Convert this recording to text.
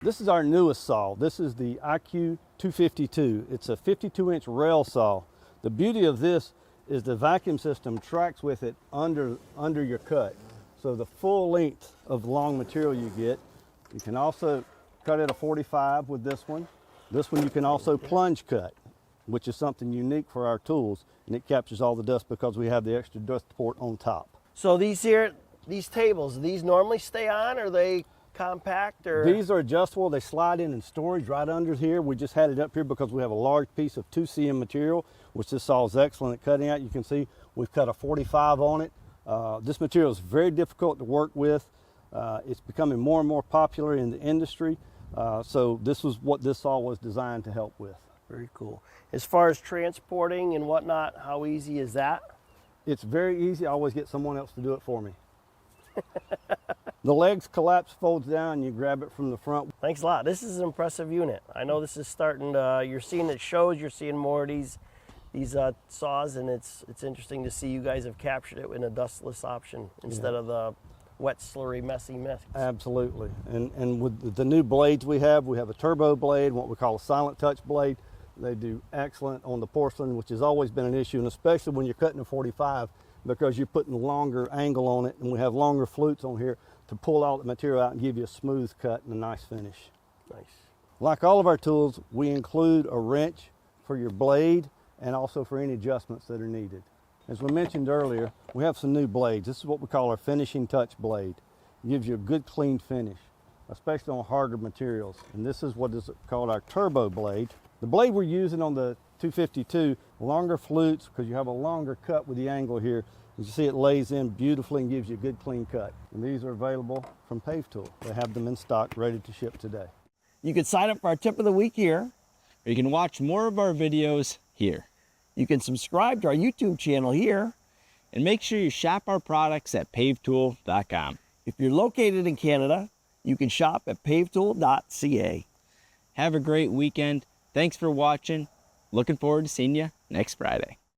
This is our newest saw. This is the iQ252. It's a 52-inch rail saw. The beauty of this is the vacuum system tracks with it under your cut. So the full length of long material you get. You can also cut at a 45 with this one. This one you can also plunge cut, which is something unique for our tools, and it captures all the dust because we have the extra dust port on top. So these tables, these normally stay on, or are they compact? Or these are adjustable. They slide in storage right under here. We just had it up here because we have a large piece of 2cm material, which this saw is excellent at cutting out. You can see we've cut a 45 on it. This material is very difficult to work with. It's becoming more and more popular in the industry. So this was what this saw was designed to help with. Very cool. As far as transporting and whatnot, how easy is that? It's very easy. I always get someone else to do it for me. The legs collapse, folds down, you grab it from the front. Thanks a lot. This is an impressive unit. I know this is starting to, you're seeing it shows, you're seeing more of these saws, and it's interesting to see you guys have captured it in a dustless option instead of the wet, slurry, messy mix. Absolutely. And with the new blades we have a turbo blade, what we call a silent touch blade. They do excellent on the porcelain, which has always been an issue, and especially when you're cutting a 45, because you're putting a longer angle on it, and we have longer flutes on here to pull all the material out and give you a smooth cut and a nice finish. Nice. Like all of our tools, we include a wrench for your blade and also for any adjustments that are needed. As we mentioned earlier, we have some new blades. This is what we call our finishing touch blade. It gives you a good clean finish, especially on harder materials. And this is what is called our turbo blade. The blade we're using on the 252, longer flutes, because you have a longer cut with the angle here. As you see, it lays in beautifully and gives you a good clean cut. And these are available from Pave Tool. They have them in stock, ready to ship today. You can sign up for our tip of the week here, or you can watch more of our videos here. You can subscribe to our YouTube channel here, and make sure you shop our products at pavetool.com. If you're located in Canada, you can shop at pavetool.ca. Have a great weekend. Thanks for watching. Looking forward to seeing you next Friday.